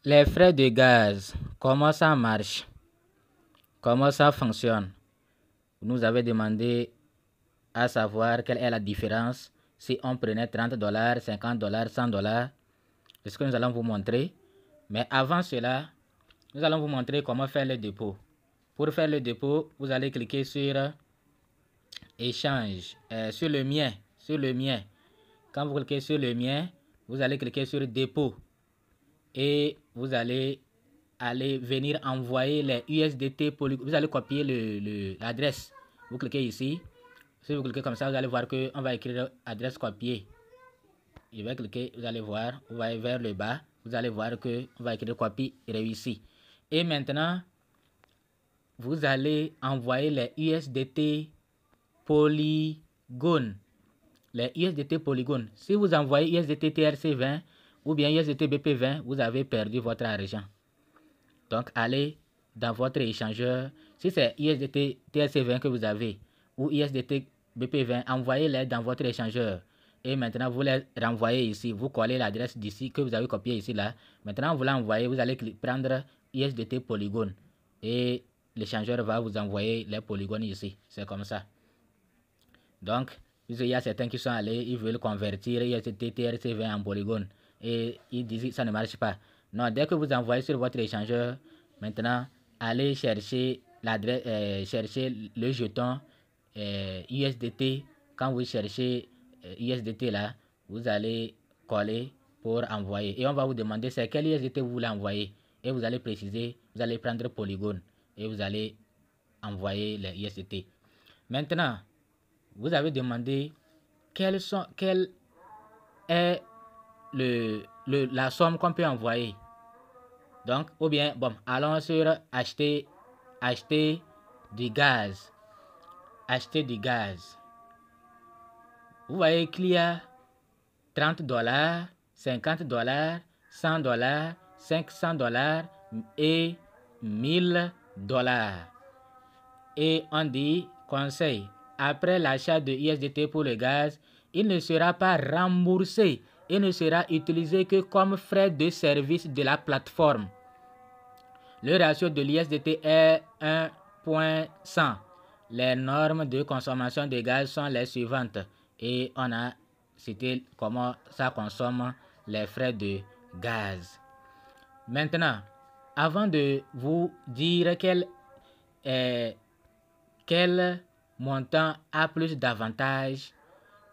Les frais de gaz, comment ça marche? Comment ça fonctionne? Vous nous avez demandé à savoir quelle est la différence si on prenait $30, $50, $100. C'est ce que nous allons vous montrer. Mais avant cela, nous allons vous montrer comment faire le dépôt. Pour faire le dépôt, vous allez cliquer sur échange, sur le mien. Quand vous cliquez sur le mien, vous allez cliquer sur dépôt. Et vous allez venir envoyer les USDT Polygon. Vous allez copier l'adresse. Vous cliquez ici. Si vous cliquez comme ça, vous allez voir qu'on va écrire adresse copiée. Je vais cliquer, vous allez voir, vous allez vers le bas, vous allez voir qu'on va écrire copie réussi. Et maintenant, vous allez envoyer les USDT Polygon. Les USDT Polygon. Si vous envoyez USDT TRC20 ou bien USDT BP20, vous avez perdu votre argent. Donc, allez dans votre échangeur. Si c'est USDT TRC20 que vous avez ou USDT BP20, envoyez-les dans votre échangeur. Et maintenant, vous les renvoyez ici. Vous collez l'adresse d'ici que vous avez copié ici, là. Maintenant, vous l'envoyez. Vous allez prendre USDT Polygon. Et l'échangeur va vous envoyer les polygones ici. C'est comme ça. Donc, il y a certains qui sont allés, ils veulent convertir USDT TRC20 en polygone. Et ils disent que ça ne marche pas. Non, dès que vous envoyez sur votre échangeur, maintenant, allez chercher l'adresse, chercher le jeton USDT. Quand vous cherchez USDT là, vous allez coller pour envoyer. Et on va vous demander c'est quel USDT vous voulez envoyer. Et vous allez préciser, vous allez prendre polygone. Et vous allez envoyer les USDT. Maintenant, vous avez demandé quelle est la somme qu'on peut envoyer. Donc, ou bien, bon, allons sur acheter du gaz. Acheter du gaz. Vous voyez qu'il y a $30, $50, $100, $500 et $1000. Et on dit, conseil, après l'achat de USDT pour le gaz, il ne sera pas remboursé et ne sera utilisé que comme frais de service de la plateforme. Le ratio de l'USDT est 1.100. Les normes de consommation de gaz sont les suivantes. Et on a cité comment ça consomme les frais de gaz. Maintenant, avant de vous dire quel montant a plus d'avantages,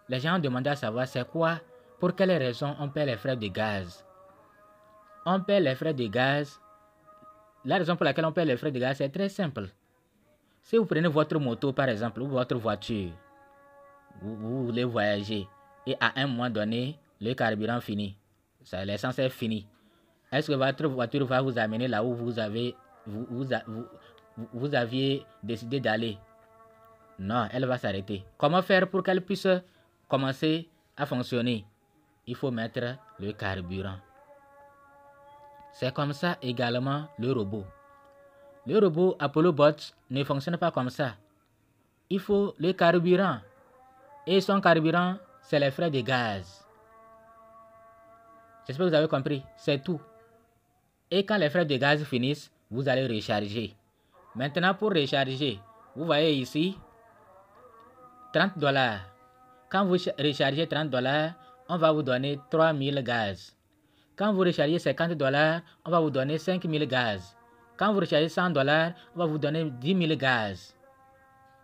les gens ont demandé à savoir c'est quoi, pour quelles raisons on paie les frais de gaz. On paie les frais de gaz. La raison pour laquelle on paie les frais de gaz, c'est très simple. Si vous prenez votre moto, par exemple, ou votre voiture, vous voulez voyager, et à un moment donné, le carburant finit, l'essence est finie. Est-ce que votre voiture va vous amener là où vous aviez décidé d'aller? Non, elle va s'arrêter. Comment faire pour qu'elle puisse commencer à fonctionner? Il faut mettre le carburant. C'est comme ça également le robot. Le robot Apollo Bot ne fonctionne pas comme ça. Il faut le carburant. Et son carburant, c'est les frais de gaz. J'espère que vous avez compris. C'est tout. Et quand les frais de gaz finissent, vous allez recharger. Maintenant, pour recharger, vous voyez ici, $30. Quand vous rechargez $30, on va vous donner 3000 gaz. Quand vous rechargez $50, on va vous donner 5000 gaz. Quand vous rechargez $100, on va vous donner 10 000 gaz.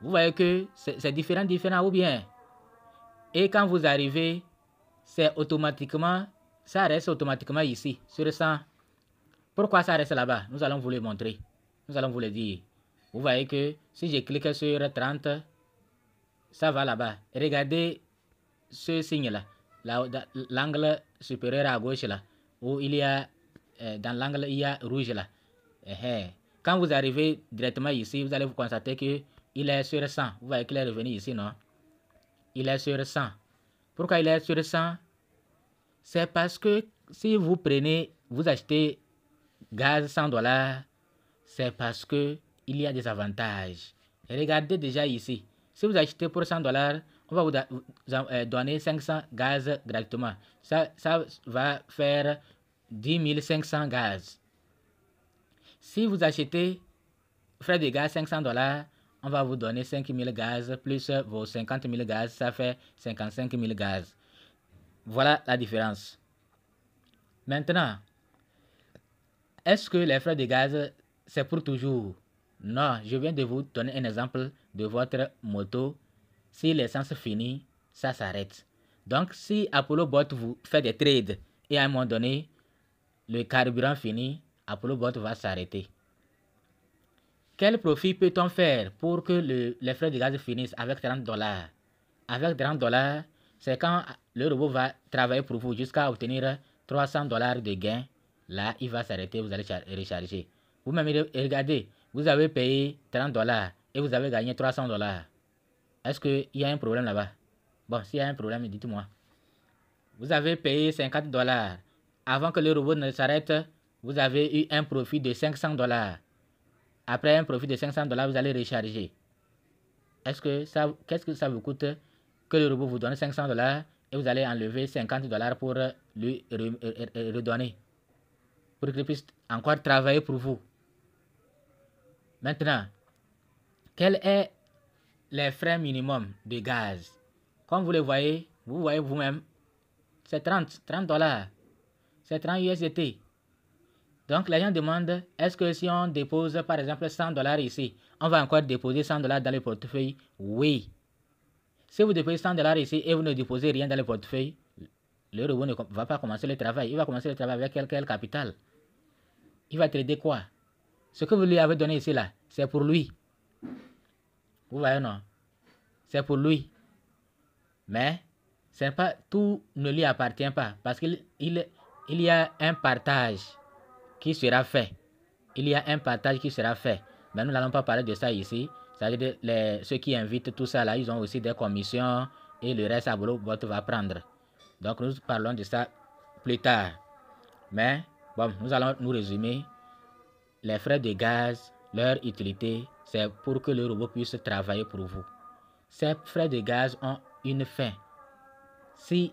Vous voyez que c'est différent ou bien. Et quand vous arrivez, c'est automatiquement, ça reste automatiquement ici, sur 100. Pourquoi ça reste là-bas? Nous allons vous le montrer. Nous allons vous le dire. Vous voyez que si je clique sur 30, ça va là-bas. Regardez ce signe-là, l'angle supérieur à gauche là, où il y a, dans l'angle, il y a rouge là. Quand vous arrivez directement ici, vous allez vous constater qu'il est sur 100. Vous voyez qu'il est revenu ici, non? Il est sur 100. Pourquoi il est sur 100? C'est parce que si vous achetez gaz $100, c'est parce que il y a des avantages. Regardez déjà ici. Si vous achetez pour $100, on va vous donner 500 gaz gratuitement. Ça va faire 10 500 gaz. Si vous achetez frais de gaz $500, on va vous donner 5 000 gaz plus vos 50 000 gaz, ça fait 55 000 gaz. Voilà la différence. Maintenant, est-ce que les frais de gaz, c'est pour toujours? Non, je viens de vous donner un exemple de votre moto. Si l'essence finit, ça s'arrête. Donc, si Apollo Bot vous fait des trades et à un moment donné, le carburant finit, Apollo Bot va s'arrêter. Quel profit peut-on faire pour que les frais de gaz finissent avec $30? Avec $30, c'est quand le robot va travailler pour vous jusqu'à obtenir $300 de gain. Là, il va s'arrêter, vous allez recharger. Vous-même, regardez, vous avez payé $30 et vous avez gagné $300. Est-ce qu'il y a un problème là-bas? Bon, s'il y a un problème, dites-moi. Vous avez payé $50. Avant que le robot ne s'arrête, vous avez eu un profit de $500. Après un profit de $500, vous allez recharger. Qu'est-ce que ça vous coûte que le robot vous donne $500 et vous allez enlever $50 pour lui redonner, pour qu'il puisse encore travailler pour vous. Maintenant, quel est les frais minimum de gaz? Comme vous le voyez, vous voyez vous-même, c'est $30. C'est 30 USDT. Donc, les gens demandent, est-ce que si on dépose, par exemple, $100 ici, on va encore déposer $100 dans le portefeuille? Oui. Si vous déposez $100 ici et vous ne déposez rien dans le portefeuille, le robot ne va pas commencer le travail. Il va commencer le travail avec quel capital? Il va trader quoi? Ce que vous lui avez donné ici, là, c'est pour lui. Vous voyez, non? C'est pour lui. Mais, c'est pas, tout ne lui appartient pas. Parce qu'il y a un partage qui sera fait. Il y a un partage qui sera fait. Mais nous n'allons pas parler de ça ici. C'est-à-dire ceux qui invitent tout ça là, ils ont aussi des commissions et le reste, Apollo Bot va prendre. Donc nous parlons de ça plus tard. Mais bon, nous allons nous résumer. Les frais de gaz, leur utilité, c'est pour que le robot puisse travailler pour vous. Ces frais de gaz ont une fin. Si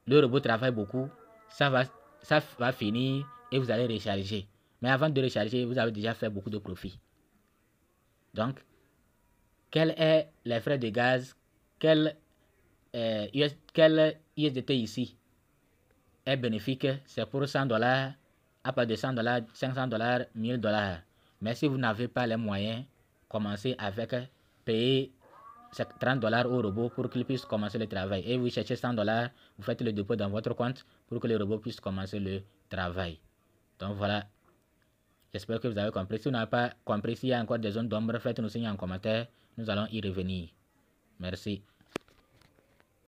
le robot travaille beaucoup, ça va finir et vous allez recharger. Mais avant de recharger, vous avez déjà fait beaucoup de profit. Donc, quel est les frais de gaz? Quel USDT ici est bénéfique? C'est pour $100, à part de $100, $500, $1000. Mais si vous n'avez pas les moyens, commencez avec payer $30 au robot pour qu'il puisse commencer le travail. Et vous cherchez $100, vous faites le dépôt dans votre compte pour que le robot puisse commencer le travail. Donc voilà. J'espère que vous avez compris. Si vous n'avez pas compris, s'il y a encore des zones d'ombre, faites-nous signe en commentaire. Nous allons y revenir. Merci.